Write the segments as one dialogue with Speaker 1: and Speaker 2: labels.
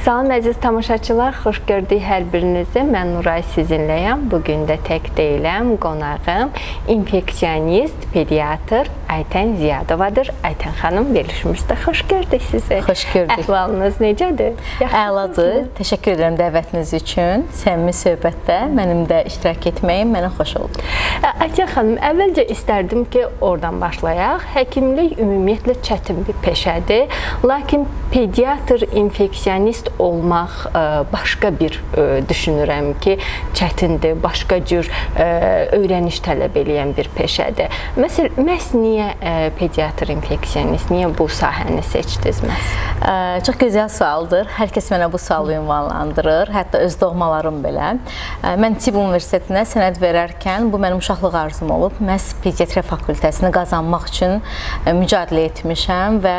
Speaker 1: Salam əziz tamaşaçılar, xoş gördük hər birinizi. Mən Nuray sizinləyəm. Bugün də tək deyiləm. Qonağım infeksionist, pediatr Aytən Ziyadovadır. Aytən xanım, verilişimizdə xoş gördük sizi.
Speaker 2: Xoş gördük.
Speaker 1: Əhvalınız necədir?
Speaker 2: Əladır. Təşəkkür edirəm dəvətiniz üçün. Səmimi söhbətdə mənim də iştirak etməyim mənə xoş oldu.
Speaker 1: Aytən xanım, əvvəlcə istərdim ki, oradan başlayaq. Həkimlik ümumiyyətlə çətin bir peşədir. Lakin pediatr, infeksionist olmaq başqa bir düşünürəm ki, çətindir, başqa cür öyrəniş tələb edən bir peşədir. Məsələn, məhz niyə pediatr, infeksionist, niyə bu sahəni seçdiniz məhz?
Speaker 2: Çox gözəl sualdır. Hər kəs mənə bu sualı ünvanlandırır, hətta öz doğmalarım belə. Mən Tibb Universitetinə sənəd verərkən bu mənim uşaqlıq arzum olub. Məhz pediatriya fakültəsini qazanmaq üçün mücadilə etmişəm və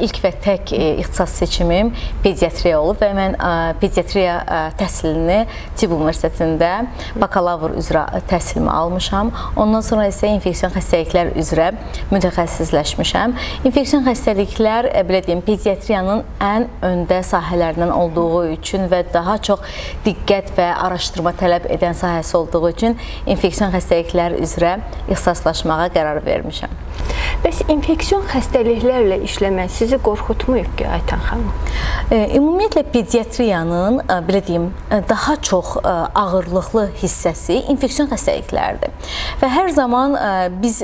Speaker 2: ilk və tək ixtisas seçimim pediatriya olub və mən pediatriya təhsilini Tibb Universitetində bakalavr üzrə təhsilimi almışam. Ondan sonra isə infeksion xəstəliklər üzrə mütəxəssisləşmişəm. İnfeksion xəstəliklər, belə deyim, pediatriyanın ən öndə sahələrindən olduğu üçün və daha çox diqqət və araşdırma tələb edən sahəsi olduğu üçün infeksion xəstəliklər üzrə ixtisaslaşmağa qərar vermişəm.
Speaker 1: Bəs infeksion xəstəliklərlə işləmək sizi qorxutmuyub ki, Aytən xanım?
Speaker 2: Ümumiyyətlə pediatriyanın, belə deyim, daha çox ağırlıqlı hissəsi infeksion xəstəliklərdir. Və hər zaman biz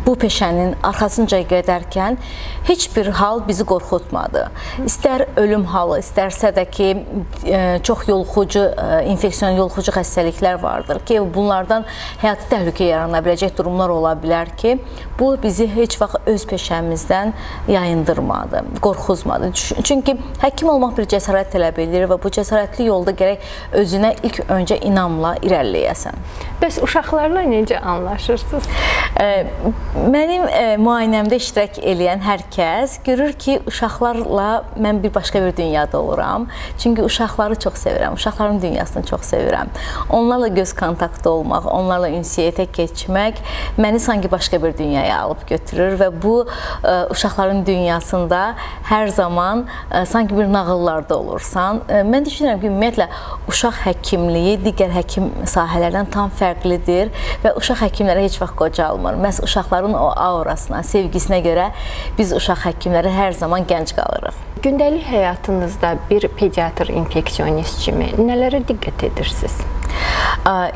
Speaker 2: bu peşənin arxasınca gedərkən heç bir hal bizi qorxutmadı. İstər ölüm halı, istərsə də ki, çox yoluxucu, infeksion yoluxucu xəstəliklər vardır ki, bunlardan həyati təhlükə yarana biləcək durumlar ola bilər ki, bu bizi heç vaxt öz peşəmizdən yayındırmadı, qorxuzmadı. Çünki həkim olmaq bir cəsarət tələb edir və bu cəsarətli yolda gərək özünə ilk öncə inamla irəliləyəsən.
Speaker 1: Bəs uşaqlarla necə anlaşırsınız?
Speaker 2: Mənim müayinəmdə iştirak edən hər kəs görür ki, uşaqlarla mən bir başqa bir dünyada oluram. Çünki uşaqları çox sevirəm, uşaqların dünyasını çox sevirəm. Onlarla göz kontaktı olmaq, onlarla ünsiyyətə keçmək məni sanki başqa bir dünyaya alıb götürür və bu uşaqların dünyasında hər zaman sanki bir nağıllarda olursan. Mən düşünürəm ki, ümumiyyətlə uşaq həkimliyi digər həkim sahələrdən tam fərqlidir və uşaq həkimləri heç vaxt qocalmır. Məhz uşaqların o aurasına, sevgisinə görə biz uşaq həkimləri hər zaman gənc qalırıq.
Speaker 1: Gündəlik həyatınızda bir pediatr, infeksionist kimi nələrə diqqət edirsiniz?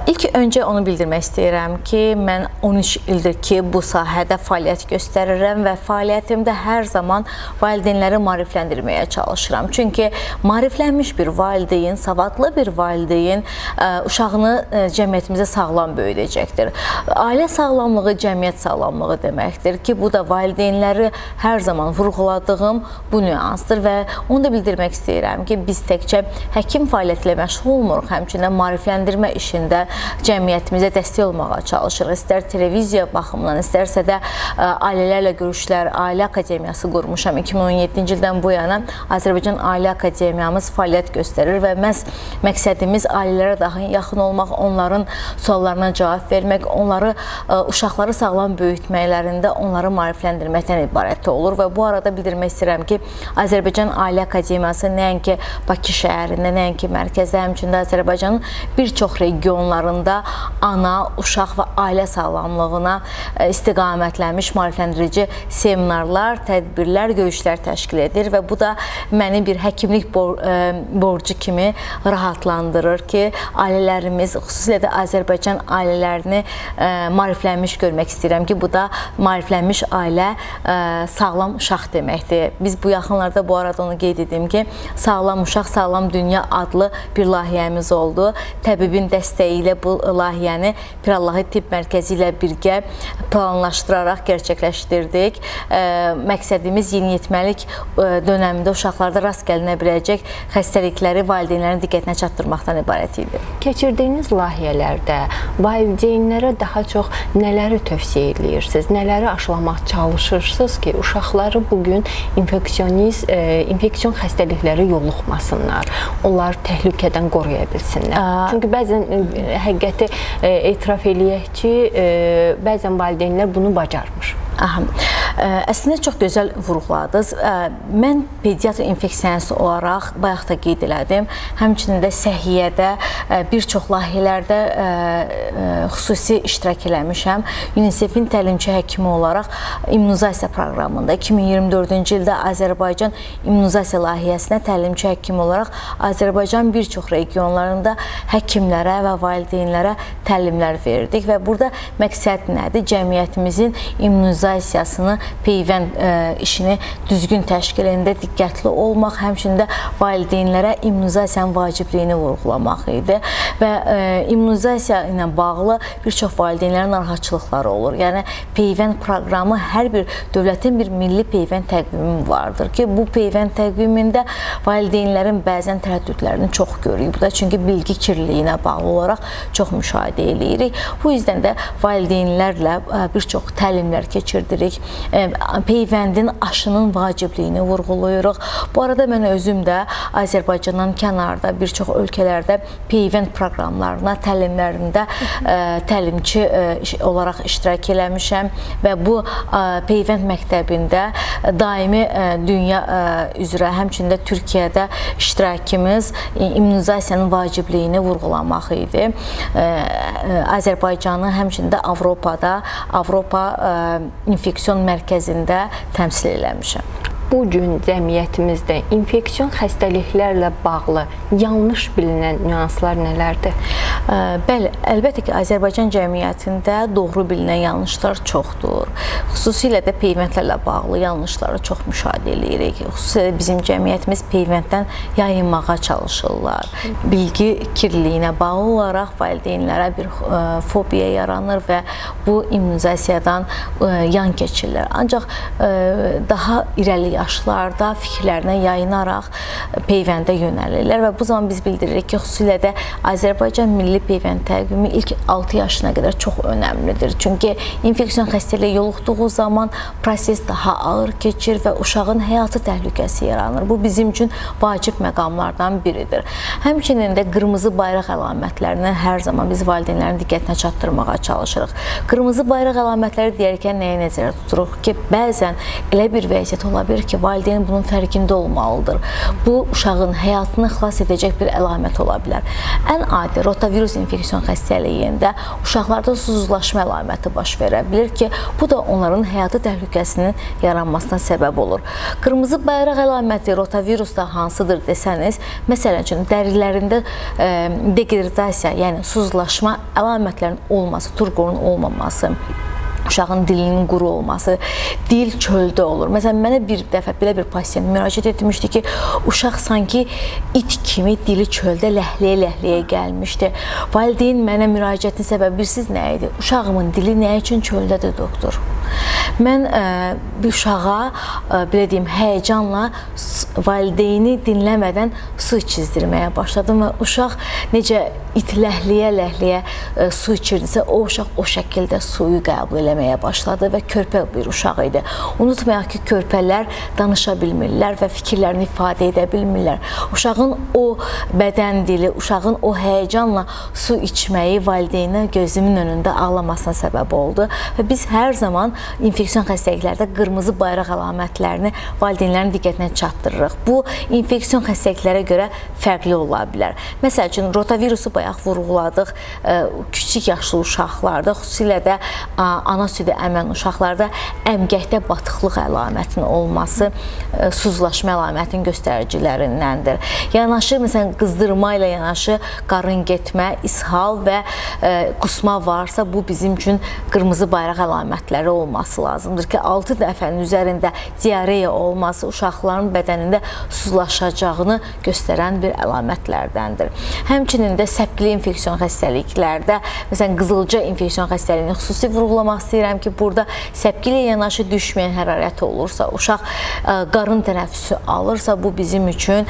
Speaker 2: İlk öncə onu bildirmək istəyirəm ki, mən 13 ildir ki, bu sahədə fəaliyyət göstərirəm və fəaliyyətimdə hər zaman valideynləri maarifləndirməyə çalışıram. Çünki maariflənmiş bir valideyn, savadlı bir valideyn uşağını cəmiyyətimizə sağlam böyüdəcəkdir. Ailə sağlamlığı cəmiyyət sağlamlığı deməkdir ki, bu da valideynləri hər zaman vurğuladığım bu nüansdır və onu da bildirmək istəyirəm ki, biz təkcə həkim fəaliyyəti ilə məşğul olmuruq, həmçinin maarifləndirmə işində cəmiyyətimizə dəstək olmağa çalışırıq. İstər televiziya baxımından, istərsə də ailələrlə görüşlər, Ailə Akademiyası qurmuşam. 2017-ci ildən bu yana Azərbaycan Ailə Akademiyamız fəaliyyət göstərir və məhz məqsədimiz ailələrə daha yaxın olmaq, onların suallarına cavab vermək, uşaqları sağlam böyütməklərində onları maarifləndirməkdən ibarət olur və bu arada bildirmək istəyirəm ki, Azərbaycan Ailə Akademiyası nəinki Bakı şəhərində, nəinki mərkəzdə, həmçində Azərbaycanın bir çox regionlarında ana, uşaq və ailə sağlamlığına istiqamətlənmiş maarifləndirici seminarlar, tədbirlər, görüşlər təşkil edir və bu da məni bir həkimlik borcu kimi rahatlandırır ki, ailələrimiz, xüsusilə də Azərbaycan ailələrini maariflənmiş görmək istəyirəm ki, bu da maariflənmiş ailə sağlam uşaq deməkdir. Biz bu yaxınlarda bu arada onu qeyd edim ki, Sağlam Uşaq, Sağlam Dünya adlı bir layihəmiz oldu. Təbibin dəstəyi ilə bu layihəni Pirallahi Tibb Mərkəzi ilə birgə planlaşdıraraq gerçəkləşdirdik. Məqsədimiz yeniyetməlik dönəmində uşaqlarda rast gəlinə biləcək xəstəlikləri valideynlərin diqqətinə çatdırmaqdan ibarət idi.
Speaker 1: Keçirdiyiniz layihələrdə valideynlərə daha çox nələri tövsiyə edirsiniz, nələri aşılamaq çalışırsınız ki, uşaqları bugün infeksion xəstəlikləri yoluxmasınlar, onları təhlükədən qoruya bilsinlər. Çünki bəzən həqiqəti etiraf eləyək ki, bəzən valideynlər bunu bacarmır.
Speaker 2: Əslində çox gözəl vurğuladınız. Mən pediatr infeksiyonisti olaraq bayaq da qeyd elədim. Həmçinin də səhiyyədə bir çox layihələrdə xüsusi iştirak eləmişəm. UNICEF-in təlimçi həkimi olaraq immunizasiya proqramında 2024-cü ildə Azərbaycan immunizasiya layihəsinə təlimçi həkim olaraq Azərbaycan bir çox regionlarında həkimlərə və valideynlərə təlimlər verdik və burada məqsəd nədir? Cəmiyyətimizin immunizasiyasını, peyvənd işini düzgün təşkil edəndə diqqətli olmaq, həmçinin də valideynlərə immunizasiyanın vacibliyini vurğulamaq idi və immunizasiya ilə bağlı bir çox valideynlərin narahatçılıqları olur. Yəni peyvənd proqramı hər bir dövlətin bir milli peyvənd təqvimi vardır ki, bu peyvənd təqvimində valideynlərin bəzən tərəddüdlərini çox görürük. Bu da çünki bilgi kirliliyinə bağlı olaraq çox müşahidə edirik. Bu yüzdən də valideynlərlə bir çox təlimlər keçirdirik. Peyvəndin aşının vacibliyini vurğulayırıq. Bu arada mən özüm də Azərbaycandan kənarda bir çox ölkələrdə peyvənd proqramlarına, təlimlərində təlimçi olaraq iştirak eləmişəm və bu peyvənd məktəbində daimi dünya üzrə, həmçinin də Türkiyədə iştirakımız immunizasiyanın vacibliyini vurğulamaq idi. Azərbaycanı həmçinin də Avropada, Avropa infeksiyon mərkəzində təmsil eləmişəm.
Speaker 1: Bu gün cəmiyyətimizdə infeksion xəstəliklərlə bağlı yanlış bilinən nüanslar nələrdir?
Speaker 2: Bəli, əlbəttə ki, Azərbaycan cəmiyyətində doğru bilinən yanlışlar çoxdur. Xüsusilə də peyvəndlərlə bağlı yanlışları çox müşahidə edirik. Xüsusilə bizim cəmiyyətimiz peyvənddən yayınmağa çalışırlar. Bilgi kirliliyinə bağlı olaraq valideynlərə bir fobiya yaranır və bu immunizasiyadan yan keçirlər. Ancaq daha irəli yaşlarda fikirlərinə yayınaraq peyvəndə yönəlirlər və bu zaman biz bildiririk ki, xüsusilə də Azərbaycan Milli Peyvənd Təqvimi ilk 6 yaşına qədər çox önəmlidir. Çünki infeksiyon xəstəliyi yoluxduğu zaman proses daha ağır keçir və uşağın həyatı təhlükəsi yaranır. Bu bizim üçün vacib məqamlardan biridir. Həmçinin də qırmızı bayraq əlamətlərini hər zaman biz valideynlərin diqqətinə çatdırmağa çalışırıq. Qırmızı bayraq əlamətləri deyərkən nəyə nəzərdə tuturuq ki, bəzən elə bir vəziyyət ola bilər ki, valideyn bunun fərqində olmalıdır. Bu, uşağın həyatını xilas edəcək bir əlamət ola bilər. Ən adi rotavirus infeksiyon xəstəliyində uşaqlarda susuzlaşma əlaməti baş verə bilir ki, bu da onların həyatı təhlükəsinin yaranmasına səbəb olur. Qırmızı bayraq əlaməti rotavirusda hansıdır desəniz, məsələn üçün dərilərində degidratasiya, yəni susuzlaşma əlamətlərinin olması, turqorun olmaması, uşağın dilinin quru olması, dil çöldə olur. Məsələn, mənə bir dəfə belə bir pasiyent müraciət etmişdi ki, uşaq sanki it kimi dili çöldə ləhləyə-ləhləyə gəlmişdi. Valideyn mənə müraciətin səbəbi bilirsiz nə idi? Uşağımın dili nə üçün çöldədir, doktor? Mən bir uşağa, belə deyim, həyəcanla valideyni dinləmədən su içizdirməyə başladım və uşaq necə it ləhləyə-ləhləyə su içirdisə, o uşaq o şəkildə suyu qəbul eləməyə başladı və körpə bir uşaq idi. Unutmayaq ki, körpələr danışa bilmirlər və fikirlərini ifadə edə bilmirlər. Uşağın o bədən dili, uşağın o həyəcanla su içməyi valideynə gözümün önündə ağlamasına səbəb oldu və biz hər zaman infeksiyon xəstəliklərdə qırmızı bayraq əlamətlərini valideynlərin diqqətinə çatdırırıq. Bu, infeksiyon xəstəliklərə görə fərqli ola bilər. Məsəl üçün, rotavirusu bayaq vurğuladıq, kiçik yaşlı uşaqlarda, xüsusilə də ana südü əmən uşaqlarda əmgəkdə batıqlıq əlamətinin olması susuzlaşma əlamətinin göstəricilərindəndir. Yanaşı, məsələn, qızdırma ilə yanaşı qarın getmə, ishal və qusma varsa, bu bizim üçün qırmızı bayraq əlamətləri olması lazımdır ki, 6 nəfərin üzərində diareya olması uşaqların bədənində susuzlaşacağını göstərən bir əlamətlərdəndir. Həmçinin də səpkili infeksiyon xəstəliklərdə, məsələn, qızılca infeksiyon xəstəliyini xüsusi vurğulamaq istəyirəm ki, burada səpkili yanaşı düşməyən hərarət olursa, uşaq qarın tənəffüsü alırsa, bu bizim üçün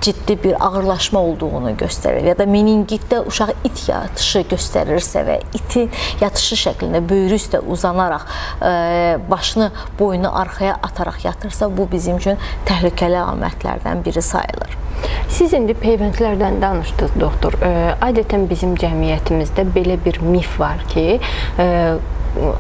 Speaker 2: ciddi bir ağırlaşma olduğunu göstərir. Ya da meningitdə uşaq it yatışı göstərirsə və itin yatışı şəklində böyrü üstə uzanaraq, başını, boynu arxaya ataraq yatırsa, bu bizim üçün təhlükəli əlamətlərdən biri sayılır.
Speaker 1: Siz indi peyvəndlərdən danışdınız, doktor. Adətən bizim cəmiyyətimizdə belə bir mif var ki,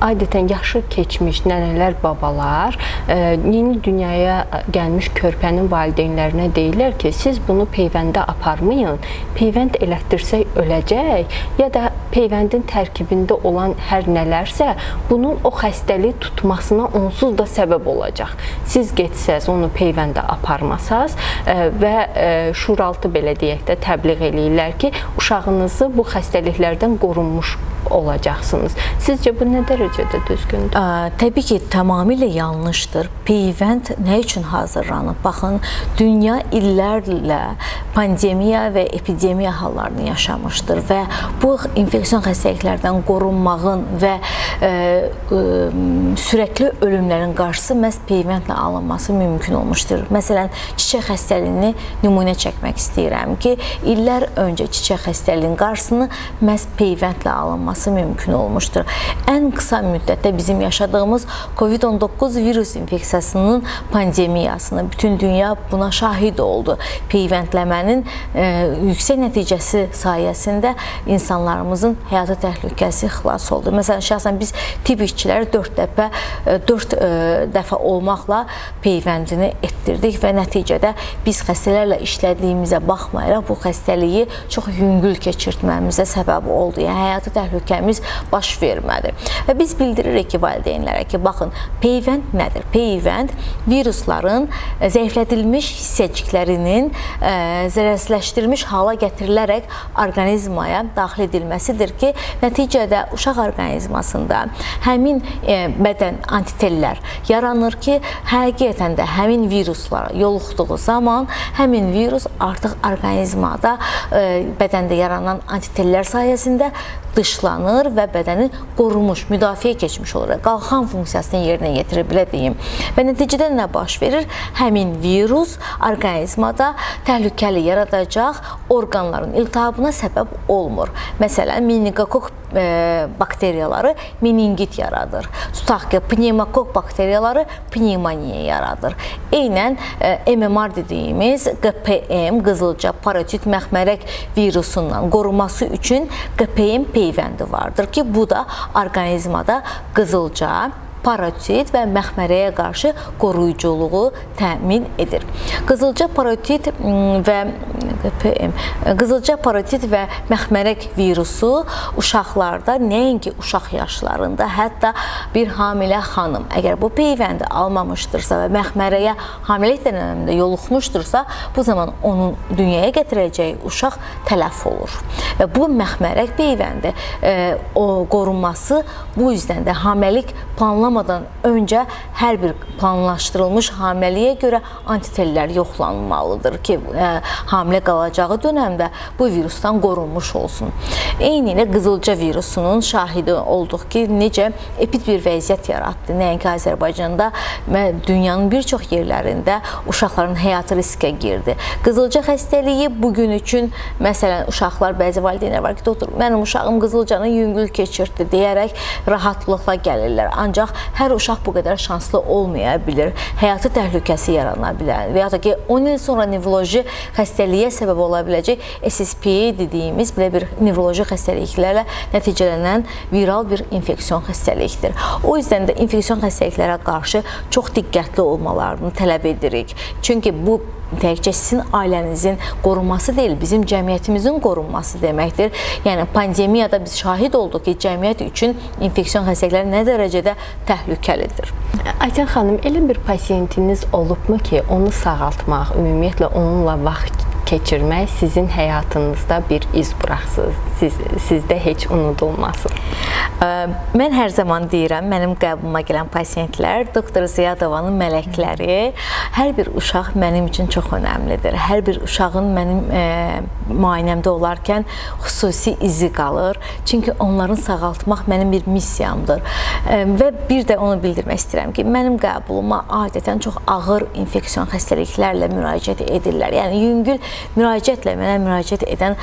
Speaker 1: adətən yaşı keçmiş nənələr, babalar yeni dünyaya gəlmiş körpənin valideynlərinə deyirlər ki, siz bunu peyvəndə aparmayın. Peyvənd elətdirsək öləcək, ya da peyvəndin tərkibində olan hər nələrsə bunun o xəstəliyi tutmasına onsuz da səbəb olacaq. Siz getsəz, onu peyvəndə aparmasaz və şuraltı belə deyək də təbliğ eləyirlər ki, uşağınızı bu xəstəliklərdən qorunmuş olacaqsınız. Sizcə bu nə dərəcədə düzgündür?
Speaker 2: Təbii ki, tamamilə yanlışdır. Peyvənd nə üçün hazırlanıb? Baxın, dünya illərlə pandemiya və epidemiya hallarını yaşamışdır və bu infeksion xəstəliklərdən qorunmağın və sürəkli ölümlərin qarşısı məhz peyvəndlə alınması mümkün olmuşdur. Məsələn, çiçək xəstəliyini nümunə çəkmək istəyirəm ki, illər öncə çiçək xəstəliyinin qarşısını məhz peyvəndlə alınması mümkün olmuşdur. Ən qısa müddətdə bizim yaşadığımız COVID-19 virus infeksiyasının pandemiyasını bütün dünya buna şahid oldu. Peyvəndləmənin yüksək nəticəsi sayəsində insanlarımızın həyatı təhlükəsi xilas oldu. Məsələn, şəxsən biz tibb işçiləri 4 dəfə olmaqla peyvəndini etdirdik və nəticədə biz xəstələrlə işlədiyimizə baxmayaraq bu xəstəliyi çox yüngül keçirtməyimizə səbəb oldu. Yəni, həyatı təhlükəmiz baş vermədi. Və biz bildiririk ki, valideynlərə ki, baxın, peyvənd nədir? Peyvənd virusların zəiflədilmiş hissəciklərinin zərərsizləşdirilmiş hala gətirilərək orqanizmaya daxil edilməsidir ki, nəticədə uşaq orqanizmasında həmin bədən antitellər yaranır ki, həqiqətən də həmin viruslara yoluxduğu zaman həmin virus artıq orqanizmada bədəndə yaranan antitellər sayəsində dışlanır və bədəni qorunmuş, müdafiə keçmiş olur. Qalxan funksiyasını yerinə yetirir, belə deyim. Və nəticədə nə baş verir? Həmin virus orqanizmada təhlükəli yaradacaq orqanların iltihabına səbəb olmur. Məsələn, meningokok bakteriyaları meningit yaradır. Tutaq ki, pneumokok bakteriyaları pnevmoniya yaradır. Eynən MMR dediyimiz QPM, qızılca parotit məxmərək virusundan qorunması üçün QPM peyvəndi vardır ki, bu da orqanizmada qızılca, parotit və məxmərəyə qarşı qoruyuculuğu təmin edir. Qızılca parotit və məxmərək virusu uşaqlarda, nəinki uşaq yaşlarında, hətta bir hamilə xanım əgər bu peyvəndi almamışdırsa və məxmərəyə hamiləlik dövründə yoluxmuşdursa, bu zaman onun dünyaya gətirəcəyi uşaq tələf olur. Və bu məxmərək peyvəndi qorunması bu yüzdən də hamiləlik planlamadan öncə hər bir planlaşdırılmış hamiləliyə görə antitellər yoxlanmalıdır ki, hamilə qalacağı dönəmdə bu virusdan qorunmuş olsun. Eyni ilə qızılca virusunun şahidi olduq ki, necə epid bir vəziyyət yaratdı. Nəinki Azərbaycanda və dünyanın bir çox yerlərində uşaqların həyatı riskə girdi. Qızılca xəstəliyi bugün üçün, məsələn, uşaqlar, bəzi valideynlər var ki, doktor, mənim uşağım qızılcanı yüngül keçirtdi deyərək rahatlıqla gəlirlər. Ancaq hər uşaq bu qədər şanslı olmaya bilir. Həyatı təhlükəsi yarana bilər. Və ya da ki, 10 il sonra nevroloji xəstəliyə səbəb ola biləcək SSP dediyimiz belə bir nevroloji xəstəliklərlə nəticələnən viral bir infeksion xəstəlikdir. O yüzdən də infeksion xəstəliklərə qarşı çox diqqətli olmalarını tələb edirik. Çünki bu təkcə sizin ailənizin qorunması deyil, bizim cəmiyyətimizin qorunması deməkdir. Yəni, pandemiyada biz şahid olduq ki, cəmiyyət üçün infeksion xəstəliklər nə dərəcədə təhlükəlidir.
Speaker 1: Ayten xanım, elə bir pasiyentiniz olubmu ki, onu sağaltmaq, ümumiyyətlə onunla vaxt keçirmək sizin həyatınızda bir iz buraxsın, sizdə heç unudulmasın?
Speaker 2: Mən hər zaman deyirəm, mənim qəbuluma gələn pasiyentlər, doktor Ziyadovanın mələkləri, hər bir uşaq mənim üçün çox önəmlidir. Hər bir uşağın mənim müayinəmdə olarkən xüsusi izi qalır. Çünki onların sağaltmaq mənim bir missiyamdır. Və bir də onu bildirmək istəyirəm ki, mənim qəbuluma adətən çox ağır infeksion xəstəliklərlə müraciət edirlər. Yəni, yüngül müraciətlə mənə müraciət edən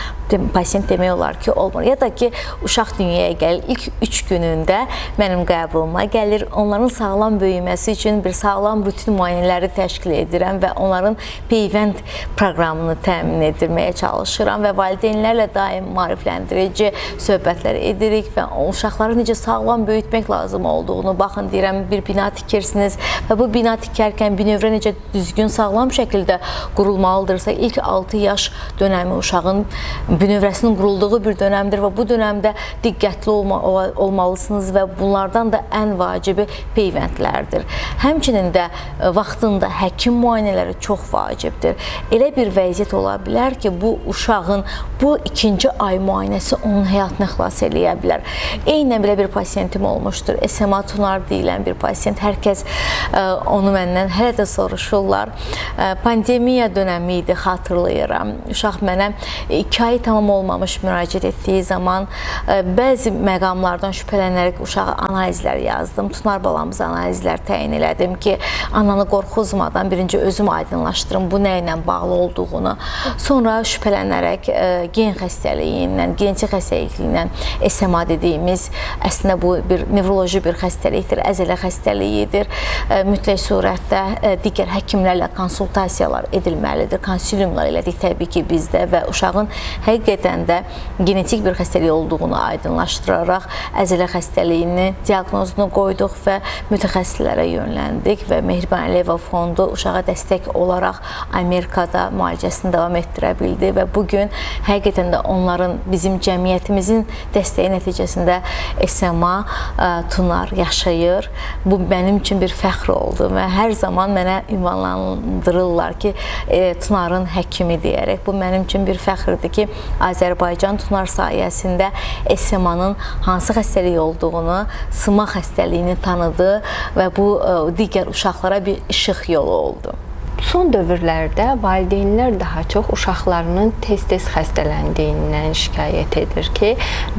Speaker 2: pasiyent demək olar ki, olmur. Ya da ki, uşaq dünyaya gəlir ayın ilk 3 günündə mənim qəbuluma gəlir. Onların sağlam böyüməsi üçün bir sağlam rutin müayinələri təşkil edirəm və onların peyvənd proqramını təmin etdirməyə çalışıram və valideynlərlə daim maarifləndirici söhbətlər edirik və uşaqları necə sağlam böyütmək lazım olduğunu, baxın deyirəm, bir bina tikirsiniz və bu bina tikərkən bünövrə necə düzgün, sağlam şəkildə qurulmalıdırsa, ilk 6 yaş dönəmi uşağın bünövrəsinin qurulduğu bir dönəmdir və bu dönəmdə diqqətli olmalısınız və bunlardan da ən vacibi peyvəndlərdir. Həmçinin də vaxtında həkim müayinələri çox vacibdir. Elə bir vəziyyət ola bilər ki, bu uşağın bu ikinci ay müayinəsi onun həyatını xilas eləyə bilər. Eynən belə bir pasiyentim olmuşdur. SMA tunar deyilən bir pasiyent. Hər kəs onu məndən hələ də soruşurlar. Pandemiya dönəmi idi, xatırlayıram. Uşaq mənə 2 ay tamam olmamış müraciət etdiyi zaman bəzi məqamlardan şübhələnərək uşağa analizlər yazdım. Tunar balamıza analizlər təyin elədim ki, ananı qorxuzmadan birinci özüm aydınlaşdırım bu nə ilə bağlı olduğunu. Sonra şübhələnərək gen xəstəliyindən, genetik xəstəlikliyindən SMA dediyimiz, əslində bu bir nevroloji bir xəstəlikdir, əzələ xəstəliyidir. Mütləq surətdə digər həkimlərlə konsultasiyalar edilməlidir. Konsiliumlar elədik təbii ki bizdə və uşağın həqiqətən də genetik bir xəstəlik olduğunu aydınlaşdıraraq əzələ xəstəliyini diaqnozunu qoyduq və mütəxəssislərə yönləndik və Mehriban Əliyeva Fondu uşağa dəstək olaraq Amerikada müalicəsini davam etdirə bildi və bugün həqiqətən də onların bizim cəmiyyətimizin dəstəyi nəticəsində SMA Tunar yaşayır. Bu mənim üçün bir fəxr oldu və hər zaman mənə ünvanlandırırlar ki, Tunarın həkimi deyərək. Bu mənim üçün bir fəxrdir ki, Azərbaycan Tunar sayəsində SMA-nın hansı xəstəlik olduğunu, sıma xəstəliyini tanıdı və bu digər uşaqlara bir işıq yolu oldu.
Speaker 1: Son dövrlərdə valideynlər daha çox uşaqlarının tez-tez xəstələndiyindən şikayət edir ki,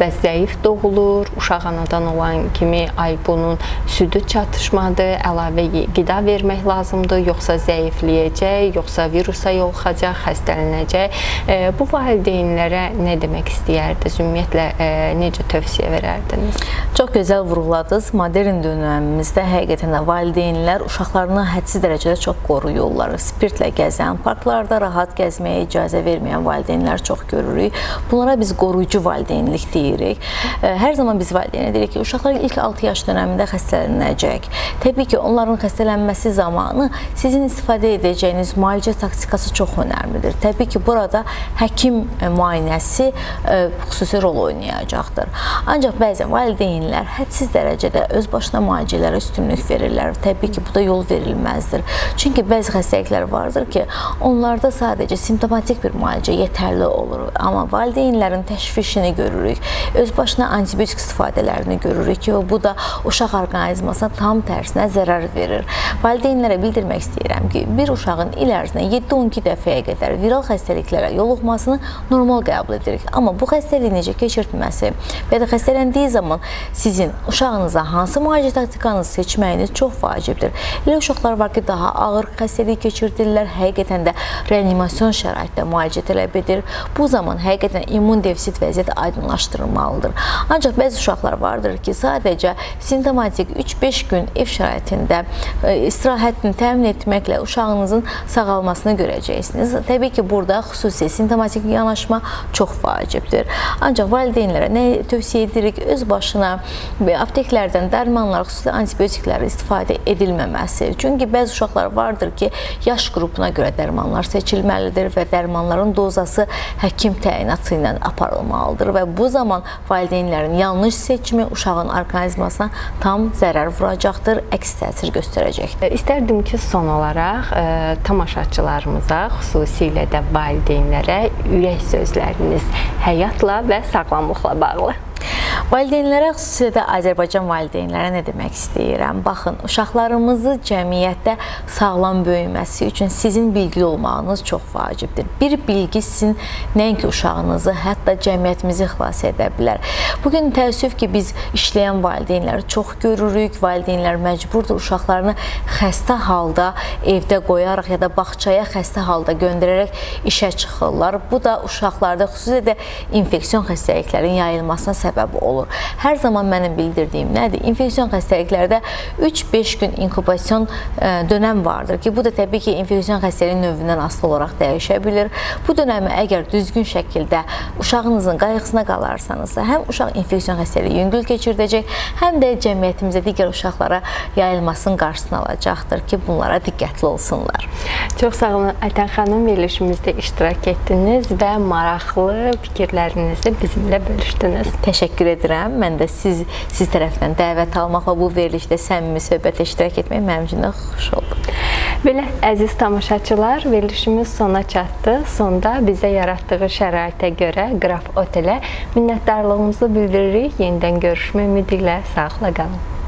Speaker 1: bəs zəif doğulur, uşaq anadan olan kimi ay bunun südü çatışmadı, əlavə qida vermək lazımdır, yoxsa zəifləyəcək, yoxsa virusa yoluxacaq, xəstələnəcək. Bu valideynlərə nə demək istəyərdiniz? Ümumiyyətlə, necə tövsiyə verərdiniz?
Speaker 2: Çox gözəl vurğuladınız. Modern dönəmimizdə həqiqətən də valideynlər uşaqlarını hədsiz dərəcədə çox qoruyurlar. Spirtlə gəzən, parklarda rahat gəzməyə icazə verməyən valideynlər çox görürük. Bunlara biz qoruyucu valideynlik deyirik. Hər zaman biz valideynə deyirik ki, uşaqlar ilk 6 yaş dönəmində xəstələnəcək. Təbii ki, onların xəstələnməsi zamanı sizin istifadə edəcəyiniz müalicə taktikası çox önəmlidir. Təbii ki, burada həkim müayinəsi xüsusi rol oynayacaqdır. Ancaq bəzən valideynlər hədsiz dərəcədə öz başına müalicələrə üstünlük verirlər. Təbii ki, bu da yol verilməzdir. Çünki bəzi xəstəliklər vardır ki, onlarda sadəcə simptomatik bir müalicə yetərli olur. Amma valideynlərin təşvişini görürük, öz başına antibiotik istifadələrini görürük ki, bu da uşaq orqanizmasına tam tərsinə zərər verir. Valideynlərə bildirmək istəyirəm ki, bir uşağın il ərzində 7-12 dəfəyə qədər viral xəstəliklərə yoluxmasını normal qəbul edirik. Amma bu xəstəliyi necə keçirtməsi və ya da xəstələndiyi zaman sizin uşağınıza hansı müalicə taktikanızı seçməyiniz çox vacibdir. Elə uşaqlar var ki, daha ağır xəstəlik keçirdirlər, həqiqətən də reanimasyon şəraitdə müalicə tələb edir. Bu zaman həqiqətən immun defisit vəziyyəti aydınlaşdırılmalıdır. Ancaq bəzi uşaqlar vardır ki, sadəcə simptomatik 3-5 gün ev şəraitində istirahətini təmin etməklə uşağınızın sağalmasını görəcəksiniz. Təbii ki, burada xüsusi simptomatik yanaşma çox vacibdir. Ancaq valideynlərə nə tövsiyə edirik? Öz başına apteklərdən dərmanlar, xüsusi antibiotiklər istifadə edilməməsi. Çünki bəzi uşaqlar vardır ki, yaş qrupuna görə dərmanlar seçilməlidir və dərmanların dozası həkim təyinatı ilə aparılmalıdır və bu zaman valideynlərin yanlış seçimi uşağın orqanizmasına tam zərər vuracaqdır, əks təsir göstərəcəkdir.
Speaker 1: İstərdim ki, son olaraq tamaşaçılarımıza, xüsusilə də valideynlərə ürək sözləriniz həyatla və sağlamlıqla bağlı.
Speaker 2: Valideynlərə, xüsusilə də Azərbaycan valideynlərə nə demək istəyirəm? Baxın, uşaqlarımızı cəmiyyətdə sağlam böyüməsi üçün sizin bilgili olmağınız çox vacibdir. Bir bilgi sizin nəinki uşağınızı, hətta cəmiyyətimizi xilas edə bilər. Bugün təəssüf ki, biz işləyən valideynləri çox görürük. Valideynlər məcburdur uşaqlarını xəstə halda evdə qoyaraq ya da bağçaya xəstə halda göndərərək işə çıxırlar. Bu da uşaqlarda xüsusilə də infeksiyon xəstəliklərin yayılmasına səbəb olur. olur. Hər zaman mənim bildirdiyim nədir? İnfeksion xəstəliklərdə 3-5 gün inkubasyon dönəm vardır ki, bu da təbii ki, infeksion xəstəliyin növündən asılı olaraq dəyişə bilir. Bu dönəmi əgər düzgün şəkildə uşağınızın qayğısına qalarsanızsa, həm uşaq infeksion xəstəliyi yüngül keçirdəcək, həm də cəmiyyətimizdə digər uşaqlara yayılmasının qarşısını alacaqdır ki, bunlara diqqətli olsunlar.
Speaker 1: Çox sağ olun Aytən xanım, verilişimizdə iştirak etdiniz və maraqlı fikirlərinizi bizimlə bölüşdünüz.
Speaker 2: Təşəkkür edirəm. Mən də siz tərəfindən dəvət almaqla bu verilişdə səmimi söhbətə iştirak etmək mənim üçün də xoş oldu.
Speaker 1: Belə, əziz tamaşaçılar, verilişimiz sona çatdı. Sonda bizə yaratdığı şəraitə görə Qraf Otelə minnətdarlığımızı bildiririk. Yenidən görüşmək ümidi ilə sağlıqla qalın.